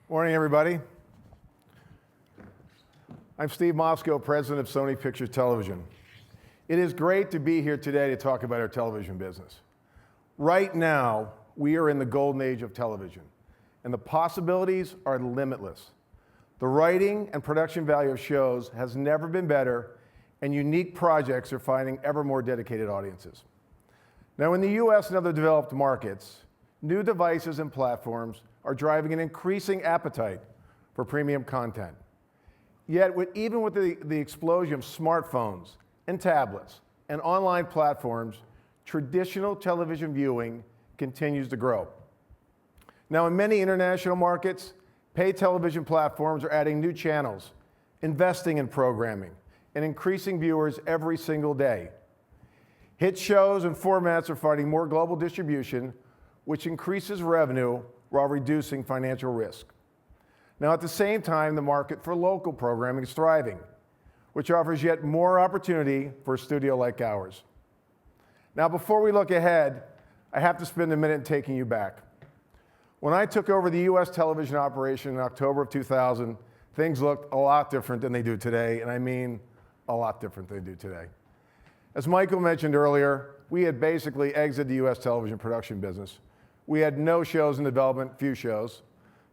Morning, everybody. I'm Steve Mosko, president of Sony Pictures Television. It is great to be here today to talk about our television business. Right now, we are in the golden age of television, and the possibilities are limitless. The writing and production value of shows has never been better, and unique projects are finding ever more dedicated audiences. Now, in the US and other developed markets, new devices and platforms are driving an increasing appetite for premium content. Yet, even with the explosion of smartphones and tablets and online platforms, traditional television viewing continues to grow. Now, in many international markets, pay television platforms are adding new channels, investing in programming, and increasing viewers every single day. Hit shows and formats are finding more global distribution, which increases revenue while reducing financial risk. Now, at the same time, the market for local programming is thriving, which offers yet more opportunity for a studio like ours. Now, before we look ahead, I have to spend a minute taking you back. When I took over the US television operation in October of 2000, things looked a lot different than they do today, and I mean a lot different than they do today. As Michael mentioned earlier, we had basically exited the US television production business. We had no shows in development, few shows,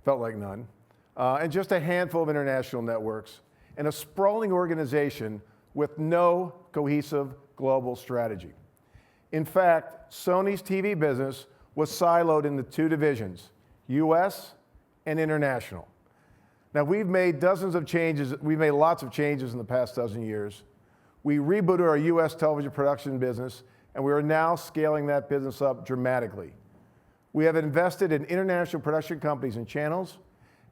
felt like none, and just a handful of international networks, and a sprawling organization with no cohesive global strategy. In fact, Sony's TV business was siloed into two divisions, US and international. Now, we've made lots of changes in the past dozen years. We rebooted our US television production business, and we are now scaling that business up dramatically. We have invested in international production companies and channels,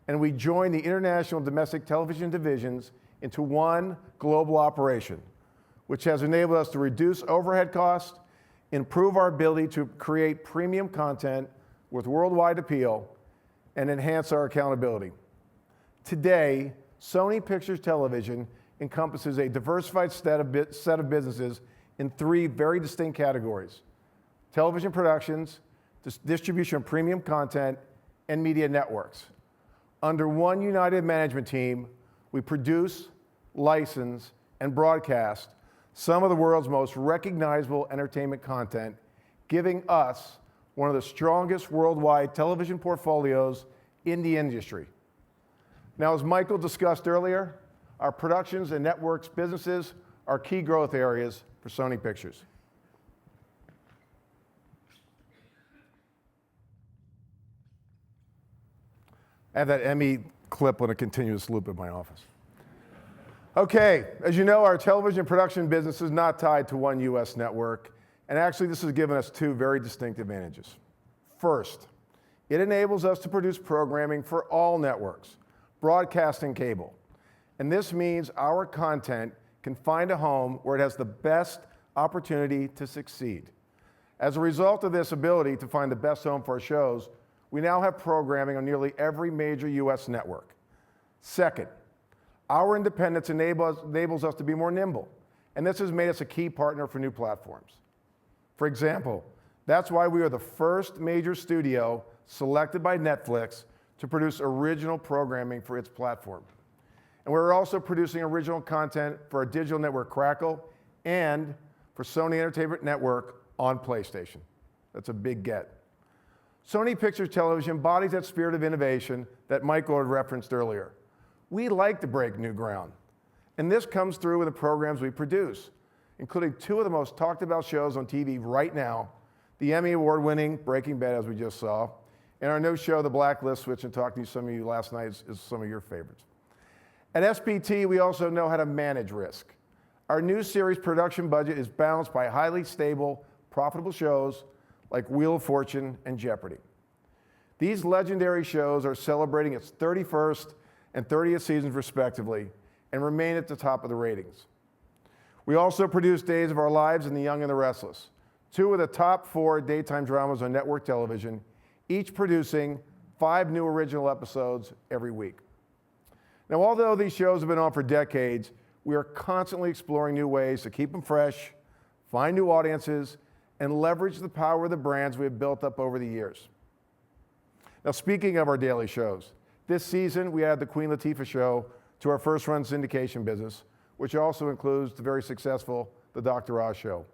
and we joined the international domestic television divisions into one global operation, which has enabled us to reduce overhead costs, improve our ability to create premium content with worldwide appeal, and enhance our accountability. Today, Sony Pictures Television encompasses a diversified set of businesses in three very distinct categories: television productions, distribution of premium content, and media networks. Under one united management team, we produce, license, and broadcast some of the world's most recognizable entertainment content, giving us one of the strongest worldwide television portfolios in the industry. Now, as Michael discussed earlier, our productions and networks businesses are key growth areas for Sony Pictures. I have that Emmy clip on a continuous loop in my office. Okay, as you know, our television production business is not tied to one US network, and actually this has given us two very distinct advantages. First, it enables us to produce programming for all networks, broadcast and cable. And this means our content can find a home where it has the best opportunity to succeed. As a result of this ability to find the best home for our shows, we now have programming on nearly every major US network. Second, our independence enables us to be more nimble, and this has made us a key partner for new platforms. For example, that's why we are the first major studio selected by Netflix to produce original programming for its platform. And we're also producing original content for our digital network Crackle and for Sony Entertainment Network on PlayStation. That's a big get. Sony Pictures Television embodies that spirit of innovation that Michael had referenced earlier. We like to break new ground, and this comes through with the programs we produce, including two of the most talked about shows on TV right now, the Emmy Award-winning Breaking Bad, as we just saw, and our new show, The Blacklist, which in talking to some of you last night is some of your favorites. At SPT, we also know how to manage risk. Our new series production budget is balanced by highly stable, profitable shows like Wheel of Fortune and Jeopardy. These legendary shows are celebrating its 31st and 30th seasons respectively and remain at the top of the ratings. We also produce Days of Our Lives and The Young and the Restless, two of the top 4 daytime dramas on network television, each producing 5 new original episodes every week. Now, although these shows have been on for decades, we are constantly exploring new ways to keep them fresh, find new audiences, and leverage the power of the brands we have built up over the years. Now, speaking of our daily shows, This season, we added the Queen Latifah Show to our first-run syndication business, which also includes the very successful The Dr. Oz Show.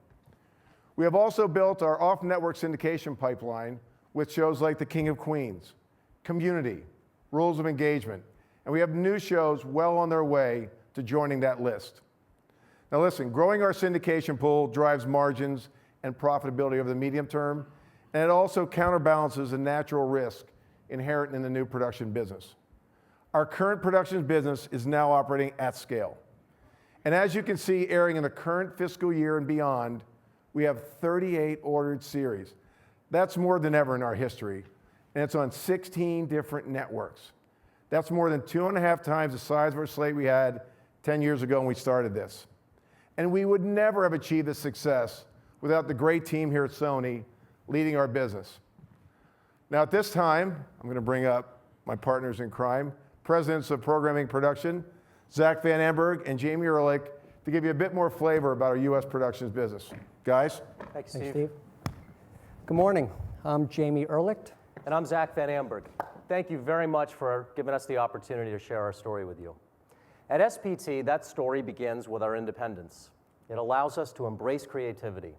We have also built our off-network syndication pipeline with shows like The King of Queens, Community, Rules of Engagement, and we have new shows well on their way to joining that list. Now listen, growing our syndication pool drives margins and profitability over the medium term, and it also counterbalances the natural risk inherent in the new production business. Our current productions business is now operating at scale. And as you can see, airing in the current fiscal year and beyond, we have 38 ordered series. That's more than ever in our history, and it's on 16 different networks. That's more than 2.5 times the size of our slate we had 10 years ago when we started this. And we would never have achieved this success without the great team here at Sony leading our business. Now at this time, I'm going to bring up my partners in crime, presidents of programming production, Zach Van Amberg and Jamie Ehrlich, to give you a bit more flavor about our U.S. productions business. Guys? Thanks, Steve. Thanks, Steve. Good morning. I'm Jamie Ehrlich. And I'm Zach Van Amberg. Thank you very much for giving us the opportunity to share our story with you. At SPT, that story begins with our independence. It allows us to embrace creativity,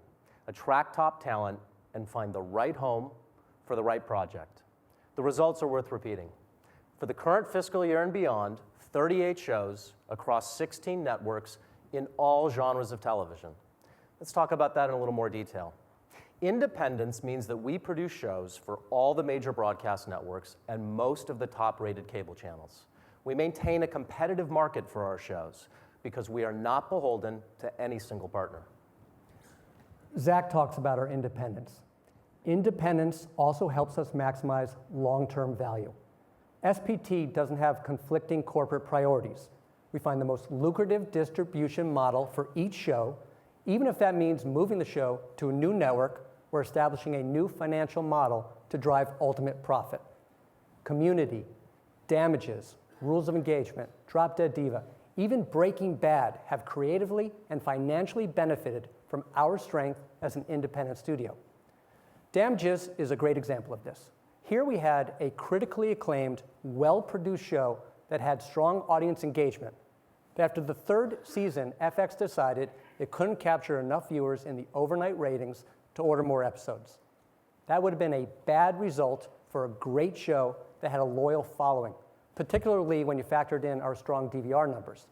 attract top talent, and find the right home for the right project. The results are worth repeating. For the current fiscal year and beyond, 38 shows across 16 networks in all genres of television. Let's talk about that in a little more detail. Independence means that we produce shows for all the major broadcast networks and most of the top-rated cable channels. We maintain a competitive market for our shows because we are not beholden to any single partner. Zach talks about our independence. Independence also helps us maximize long-term value. SPT doesn't have conflicting corporate priorities. We find the most lucrative distribution model for each show, even if that means moving the show to a new network or establishing a new financial model to drive ultimate profit. Community, Damages, Rules of Engagement, Drop Dead Diva, even Breaking Bad have creatively and financially benefited from our strength as an independent studio. Damages is a great example of this. Here we had a critically acclaimed, well-produced show that had strong audience engagement. But after the third season, FX decided it couldn't capture enough viewers in the overnight ratings to order more episodes. That would have been a bad result for a great show that had a loyal following, particularly when you factored in our strong DVR numbers.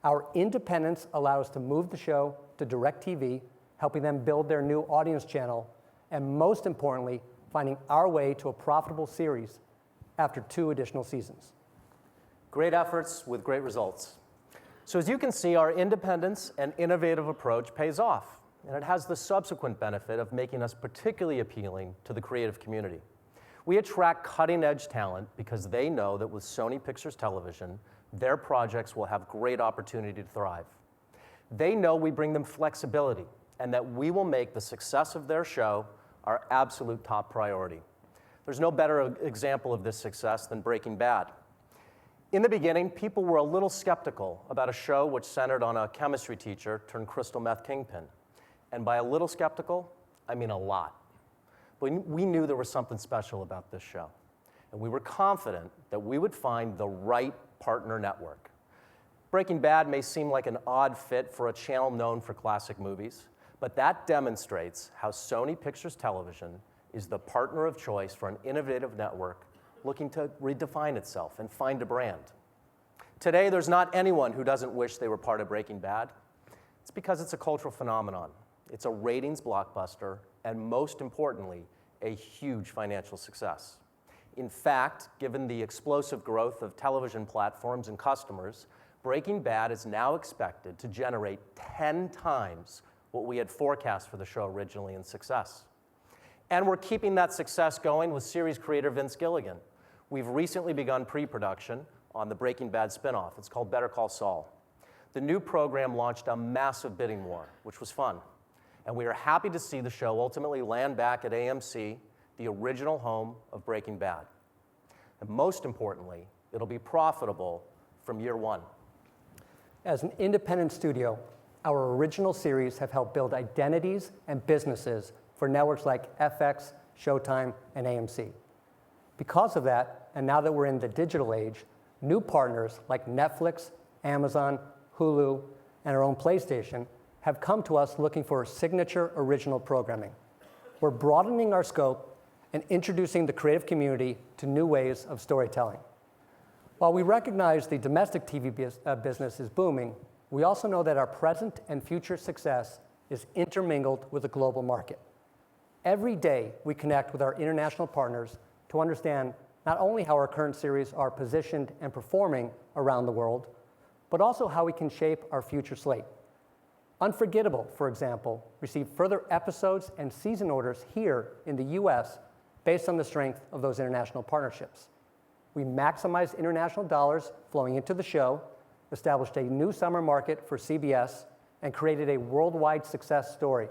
Our independence allowed us to move the show to DirecTV, helping them build their new audience channel, and most importantly, finding our way to a profitable series after 2 additional seasons. Great efforts with great results. So as you can see, our independence and innovative approach pays off, and it has the subsequent benefit of making us particularly appealing to the creative community. We attract cutting-edge talent because they know that with Sony Pictures Television, their projects will have great opportunity to thrive. They know we bring them flexibility and that we will make the success of their show our absolute top priority. There's no better example of this success than Breaking Bad. In the beginning, people were a little skeptical about a show which centered on a chemistry teacher turned crystal meth kingpin. And by a little skeptical, I mean a lot. But we knew there was something special about this show. And we were confident that we would find the right partner network. Breaking Bad may seem like an odd fit for a channel known for classic movies, but that demonstrates how Sony Pictures Television is the partner of choice for an innovative network looking to redefine itself and find a brand. Today, there's not anyone who doesn't wish they were part of Breaking Bad. It's because it's a cultural phenomenon. It's a ratings blockbuster, and most importantly, a huge financial success. In fact, given the explosive growth of television platforms and customers, Breaking Bad is now expected to generate 10 times what we had forecast for the show originally in success. And we're keeping that success going with series creator Vince Gilligan. We've recently begun pre-production on the Breaking Bad spinoff. It's called Better Call Saul. The new program launched a massive bidding war, which was fun. And we are happy to see the show ultimately land back at AMC, the original home of Breaking Bad. And most importantly, it'll be profitable from year one. As an independent studio, our original series have helped build identities and businesses for networks like FX, Showtime, and AMC. Because of that, and now that we're in the digital age, new partners like Netflix, Amazon, Hulu, and our own PlayStation have come to us looking for signature original programming. We're broadening our scope and introducing the creative community to new ways of storytelling. While we recognize the domestic TV business is booming, we also know that our present and future success is intermingled with the global market. Every day, we connect with our international partners to understand not only how our current series are positioned and performing around the world, but also how we can shape our future slate. Unforgettable, for example, received further episodes and season orders here in the US based on the strength of those international partnerships. We maximized international dollars flowing into the show, established a new summer market for CBS, and created a worldwide success story,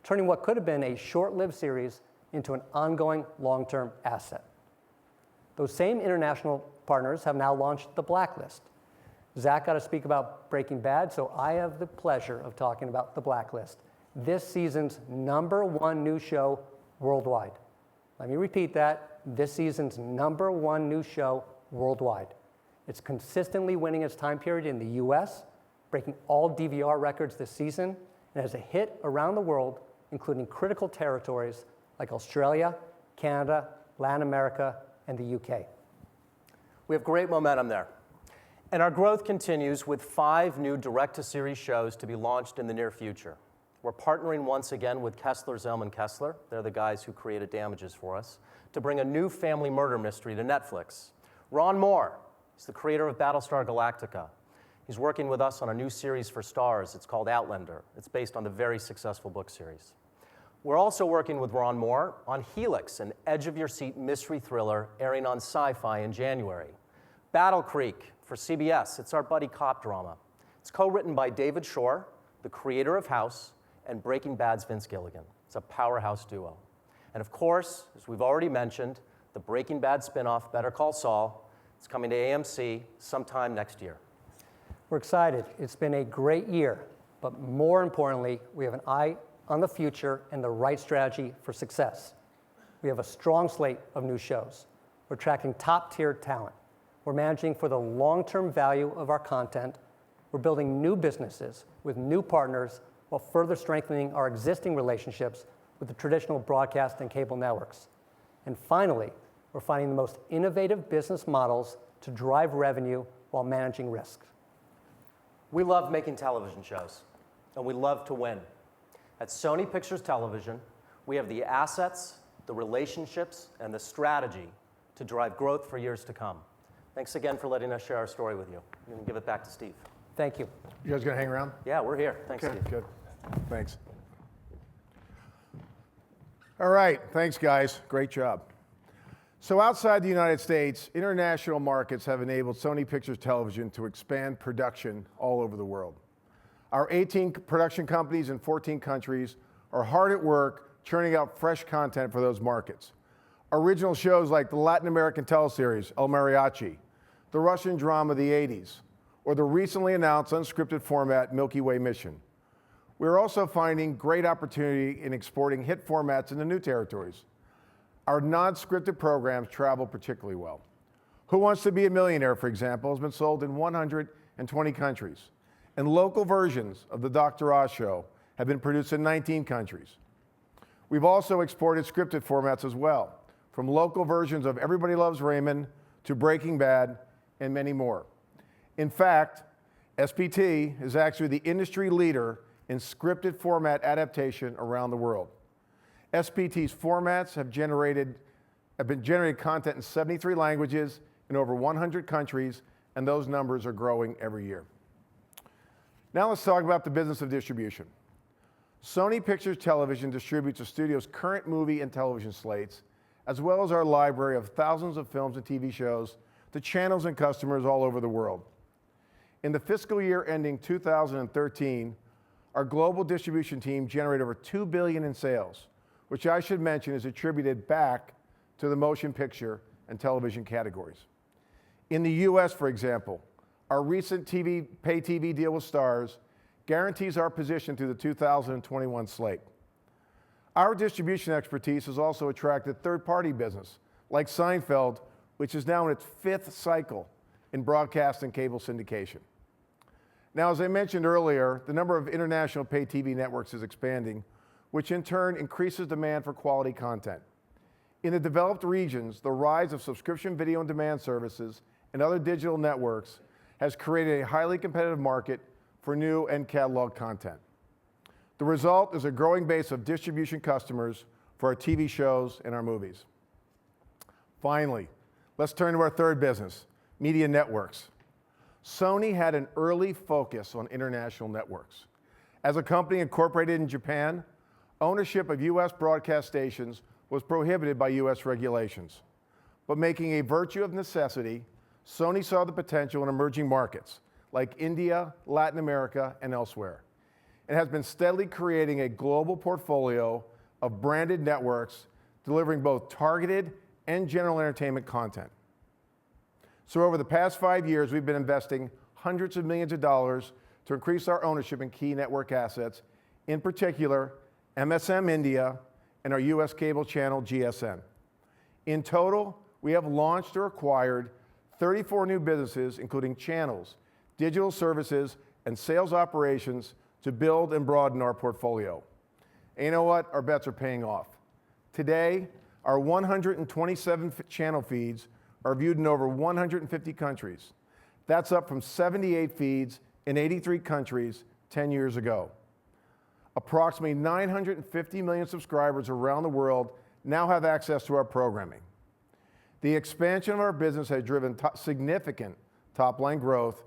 turning what could have been a short-lived series into an ongoing long-term asset. Those same international partners have now launched The Blacklist. Zach got to speak about Breaking Bad, so I have the pleasure of talking about The Blacklist, this season's #1 new show worldwide. Let me repeat that, this season's #1 new show worldwide. It's consistently winning its time period in the US, breaking all DVR records this season, and has a hit around the world, including critical territories like Australia, Canada, Latin America, and the UK. We have great momentum there. And our growth continues with 5 new direct-to-series shows to be launched in the near future. We're partnering once again with Kessler, Zellman Kessler, they're the guys who created Damages for us, to bring a new family murder mystery to Netflix. Ron Moore, he's the creator of Battlestar Galactica. He's working with us on a new series for Starz. It's called Outlander. It's based on the very successful book series. We're also working with Ron Moore on Helix, an edge-of-your-seat mystery thriller airing on Sci-Fi in January. Battle Creek for CBS. It's our buddy cop drama. It's co-written by David Shore, the creator of House, and Breaking Bad's Vince Gilligan. It's a powerhouse duo. And of course, as we've already mentioned, the Breaking Bad spinoff, Better Call Saul, it's coming to AMC sometime next year. We're excited. It's been a great year, but more importantly, we have an eye on the future and the right strategy for success. We have a strong slate of new shows. We're attracting top-tier talent. We're managing for the long-term value of our content. We're building new businesses with new partners while further strengthening our existing relationships with the traditional broadcast and cable networks. And finally, we're finding the most innovative business models to drive revenue while managing risks. We love making television shows, and we love to win. At Sony Pictures Television, we have the assets, the relationships, and the strategy to drive growth for years to come. Thanks again for letting us share our story with you. You can give it back to Steve. Thank you. You guys gonna hang around? Yeah, we're here. Thanks, Okay, Steve. good. Thanks. All right, thanks guys, great job. So outside the United States, international markets have enabled Sony Pictures Television to expand production all over the world. Our 18 production companies in 14 countries are hard at work churning out fresh content for those markets. Original shows like the Latin American teleseries El Mariachi, the Russian drama The 80s, or the recently announced unscripted format Milky Way Mission. We're also finding great opportunity in exporting hit formats into new territories. Our non-scripted programs travel particularly well. Who Wants to Be a Millionaire, for example, has been sold in 120 countries, and local versions of The Dr. Oz Show have been produced in 19 countries. We've also exported scripted formats as well, from local versions of Everybody Loves Raymond to Breaking Bad and many more. In fact, SPT is actually the industry leader in scripted format adaptation around the world. SPT's formats have been generated content in 73 languages in over 100 countries, and those numbers are growing every year. Now let's talk about the business of distribution. Sony Pictures Television distributes the studio's current movie and television slates, as well as our library of thousands of films and TV shows to channels and customers all over the world. In the fiscal year ending 2013, our global distribution team generated over $2 billion in sales, which I should mention is attributed back to the motion picture and television categories. In the US, for example, our recent pay TV deal with Starz guarantees our position through the 2021 slate. Our distribution expertise has also attracted third-party business, like Seinfeld, which is now in its 5th cycle in broadcast and cable syndication. Now, as I mentioned earlier, the number of international pay TV networks is expanding, which in turn increases demand for quality content. In the developed regions, the rise of subscription video on demand services and other digital networks has created a highly competitive market for new and catalog content. The result is a growing base of distribution customers for our TV shows and our movies. Finally, let's turn to our third business, media networks. Sony had an early focus on international networks. As a company incorporated in Japan, ownership of US broadcast stations was prohibited by US regulations. But making a virtue of necessity, Sony saw the potential in emerging markets like India, Latin America, and elsewhere. It has been steadily creating a global portfolio of branded networks delivering both targeted and general entertainment content. So over the past 5 years, we've been investing hundreds of millions of dollars to increase our ownership in key network assets, in particular, MSM India and our US cable channel, GSN. In total, we have launched or acquired 34 new businesses, including channels, digital services, and sales operations to build and broaden our portfolio. And you know what? Our bets are paying off. Today, our 127 channel feeds are viewed in over 150 countries. That's up from 78 feeds in 83 countries 10 years ago. Approximately 950 million subscribers around the world now have access to our programming. The expansion of our business has driven significant top-line growth,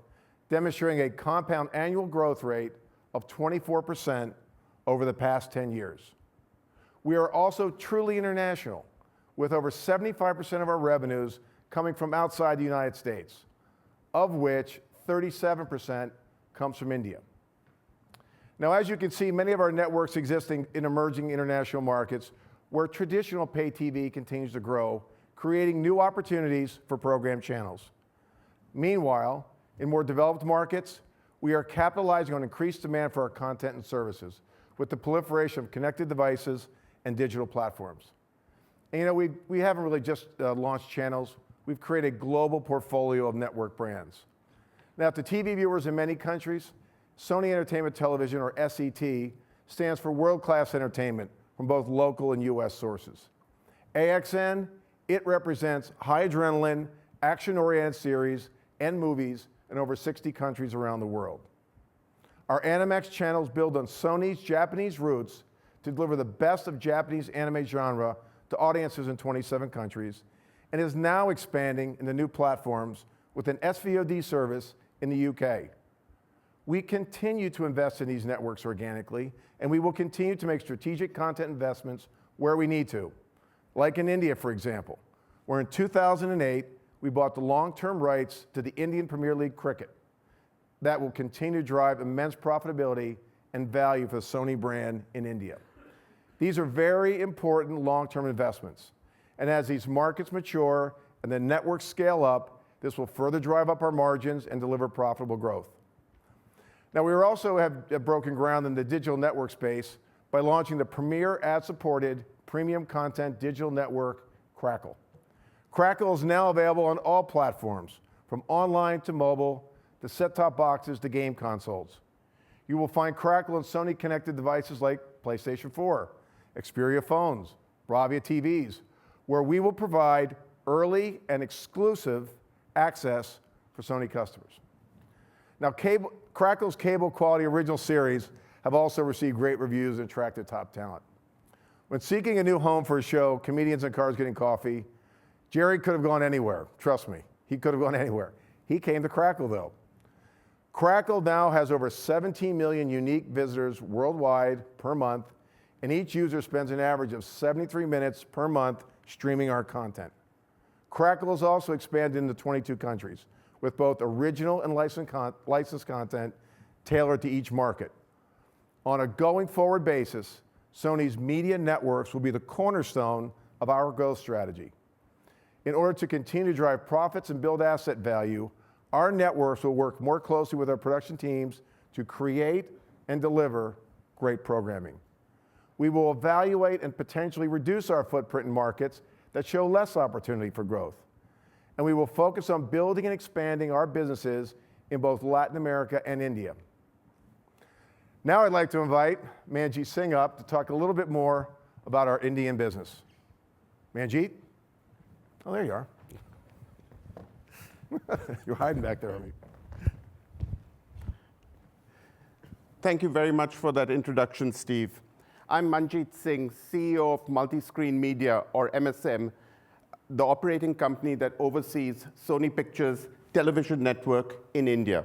demonstrating a compound annual growth rate of 24% over the past 10 years. We are also truly international, with over 75% of our revenues coming from outside the United States, of which 37% comes from India. Now, as you can see, many of our networks existing in emerging international markets where traditional pay TV continues to grow, creating new opportunities for program channels. Meanwhile, in more developed markets, we are capitalizing on increased demand for our content and services with the proliferation of connected devices and digital platforms. And you know, we haven't really just launched channels, we've created a global portfolio of network brands. Now, to TV viewers in many countries, Sony Entertainment Television, or SET, stands for world-class entertainment from both local and US sources. AXN, it represents high adrenaline, action-oriented series and movies in over 60 countries around the world. Our Animax channels build on Sony's Japanese roots to deliver the best of Japanese anime genre to audiences in 27 countries, and is now expanding into new platforms with an SVOD service in the UK. We continue to invest in these networks organically, and we will continue to make strategic content investments where we need to, like in India, for example, where in 2008, we bought the long-term rights to the Indian Premier League cricket. That will continue to drive immense profitability and value for the Sony brand in India. These are very important long-term investments. And as these markets mature and the networks scale up, this will further drive up our margins and deliver profitable growth. Now, we also have broken ground in the digital network space by launching the premier ad-supported premium content digital network, Crackle. Crackle is now available on all platforms, from online to mobile, to set-top boxes to game consoles. You will find Crackle on Sony connected devices like PlayStation 4, Xperia phones, Bravia TVs, where we will provide early and exclusive access for Sony customers. Now, Crackle's cable quality original series have also received great reviews and attracted top talent. When seeking a new home for a show, Comedians in Cars Getting Coffee, Jerry could have gone anywhere. Trust me, he could have gone anywhere. He came to Crackle, though. Crackle now has over 17 million unique visitors worldwide per month, and each user spends an average of 73 minutes per month streaming our content. Crackle has also expanded into 22 countries, with both original and licensed content tailored to each market. On a going forward basis, Sony's media networks will be the cornerstone of our growth strategy. In order to continue to drive profits and build asset value, our networks will work more closely with our production teams to create and deliver great programming. We will evaluate and potentially reduce our footprint in markets that show less opportunity for growth. And we will focus on building and expanding our businesses in both Latin America and India. Now I'd like to invite Manjeet Singh up to talk a little bit more about our Indian business. Manjeet? Oh, there you are. You're hiding back there. Thank you very much for that introduction, Steve. I'm Manjeet Singh, CEO of Multiscreen Media, or MSM, the operating company that oversees Sony Pictures' television network in India.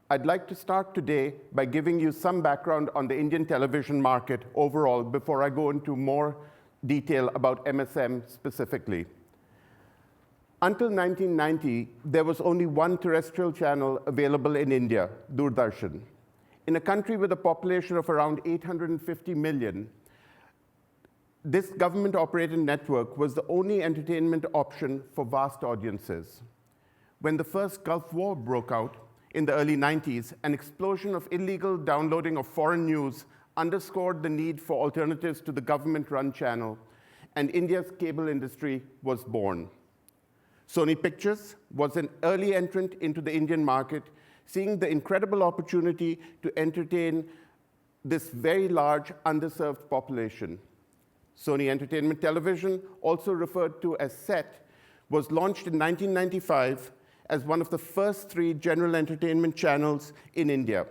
I'd like to start today by giving you some background on the Indian television market overall before I go into more detail about MSM specifically. Until 1990, there was only one terrestrial channel available in India, Doordarshan. In a country with a population of around 850 million, this government-operated network was the only entertainment option for vast audiences. When the first Gulf War broke out in the early 90s, an explosion of illegal downloading of foreign news underscored the need for alternatives to the government-run channel, and India's cable industry was born. Sony Pictures was an early entrant into the Indian market, seeing the incredible opportunity to entertain this very large, underserved population. Sony Entertainment Television, also referred to as SET, was launched in 1995 as one of the first 3 general entertainment channels in India.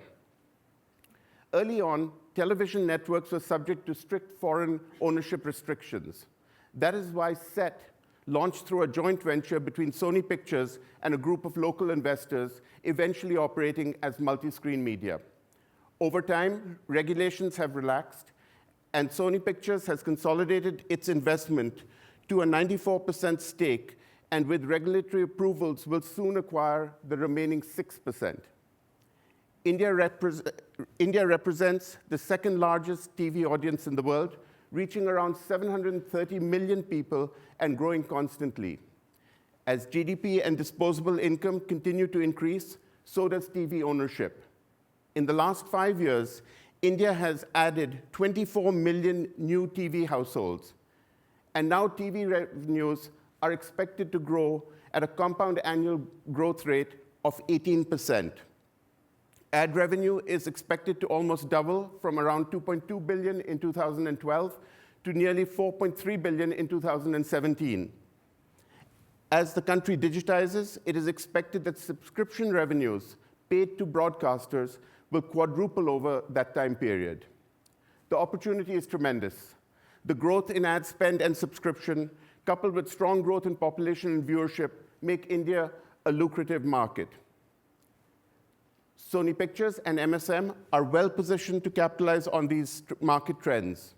Early on, television networks were subject to strict foreign ownership restrictions. That is why SET launched through a joint venture between Sony Pictures and a group of local investors, eventually operating as Multiscreen Media. Over time, regulations have relaxed, and Sony Pictures has consolidated its investment to a 94% stake, and with regulatory approvals will soon acquire the remaining 6%. India represents the second largest TV audience in the world, reaching around 730 million people and growing constantly. As GDP and disposable income continue to increase, so does TV ownership. In the last 5 years, India has added 24 million new TV households, and now TV revenues are expected to grow at a compound annual growth rate of 18%. Ad revenue is expected to almost double from around 2.2 billion in 2012 to nearly 4.3 billion in 2017. As the country digitizes, it is expected that subscription revenues paid to broadcasters will quadruple over that time period. The opportunity is tremendous. The growth in ad spend and subscription, coupled with strong growth in population and viewership, make India a lucrative market. Sony Pictures and MSM are well positioned to capitalize on these market trends.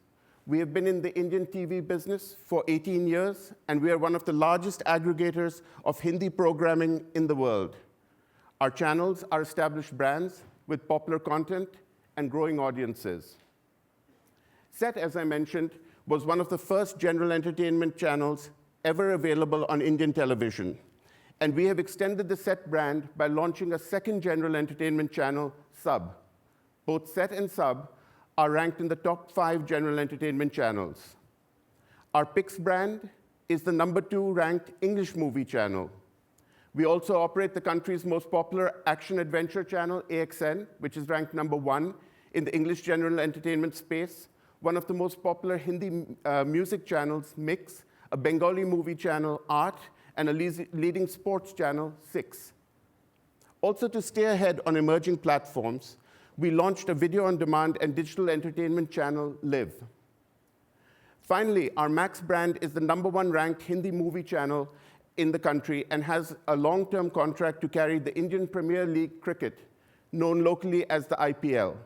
We have been in the Indian TV business for 18 years, and we are one of the largest aggregators of Hindi programming in the world. Our channels are established brands with popular content and growing audiences. SET, as I mentioned, was one of the first general entertainment channels ever available on Indian television. And we have extended the SET brand by launching a second general entertainment channel, Sub. Both SET and Sub are ranked in the top 5 general entertainment channels. Our Pix brand is the #2 ranked English movie channel. We also operate the country's most popular action-adventure channel, AXN, which is ranked #1 in the English general entertainment space, one of the most popular Hindi music channels, Mix, a Bengali movie channel, Art, and a leading sports channel, 6. Also, to stay ahead on emerging platforms, we launched a video-on-demand and digital entertainment channel, Live. Finally, our Max brand is the #1 ranked Hindi movie channel in the country and has a long-term contract to carry the Indian Premier League cricket, known locally as the IPL.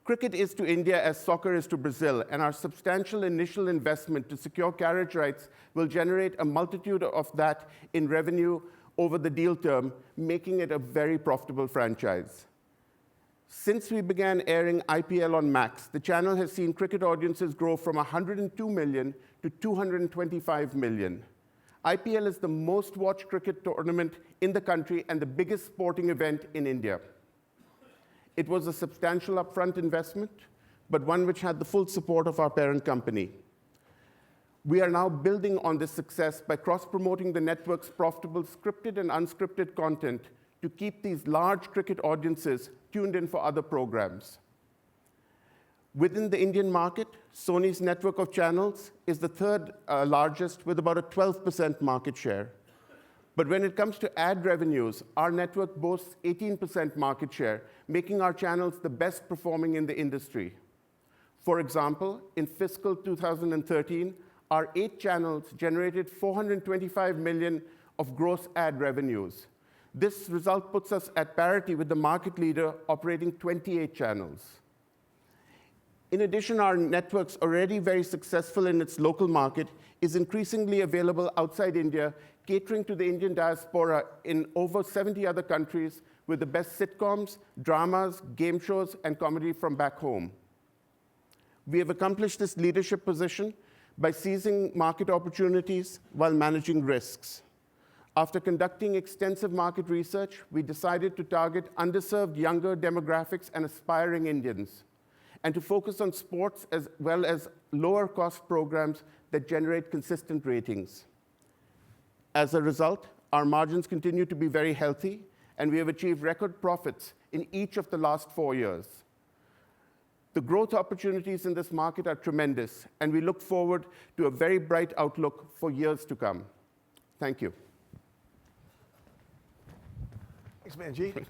Cricket is to India as soccer is to Brazil, and our substantial initial investment to secure carriage rights will generate a multitude of that in revenue over the deal term, making it a very profitable franchise. Since we began airing IPL on Max, the channel has seen cricket audiences grow from 102 million to 225 million. IPL is the most watched cricket tournament in the country and the biggest sporting event in India. It was a substantial upfront investment, but one which had the full support of our parent company. We are now building on this success by cross-promoting the network's profitable scripted and unscripted content to keep these large cricket audiences tuned in for other programs. Within the Indian market, Sony's network of channels is the third largest with about a 12% market share. But when it comes to ad revenues, our network boasts 18% market share, making our channels the best performing in the industry. For example, in fiscal 2013, our 8 channels generated $425 million of gross ad revenues. This result puts us at parity with the market leader operating 28 channels. In addition, our network's already very successful in its local market is increasingly available outside India, catering to the Indian diaspora in over 70 other countries with the best sitcoms, dramas, game shows, and comedy from back home. We have accomplished this leadership position by seizing market opportunities while managing risks. After conducting extensive market research, we decided to target underserved younger demographics and aspiring Indians, and to focus on sports as well as lower-cost programs that generate consistent ratings. As a result, our margins continue to be very healthy, and we have achieved record profits in each of the last 4 years. The growth opportunities in this market are tremendous, and we look forward to a very bright outlook for years to come. Thank you. Thanks, Manjeet.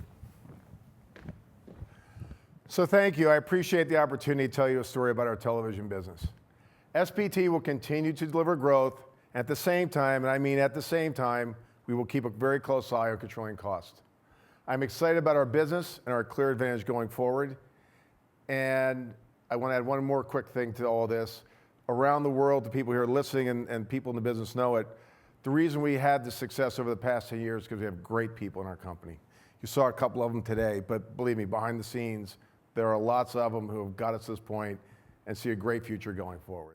So thank you. I appreciate the opportunity to tell you a story about our television business. SPT will continue to deliver growth. At the same time, and I mean at the same time, we will keep a very close eye on controlling costs. I'm excited about our business and our clear advantage going forward. And I want to add one more quick thing to all this. Around the world, the people here listening and people in the business know it, the reason we had the success over the past 10 years is because we have great people in our company. You saw a couple of them today, but believe me, behind the scenes, there are lots of them who have got us to this point and see a great future going forward.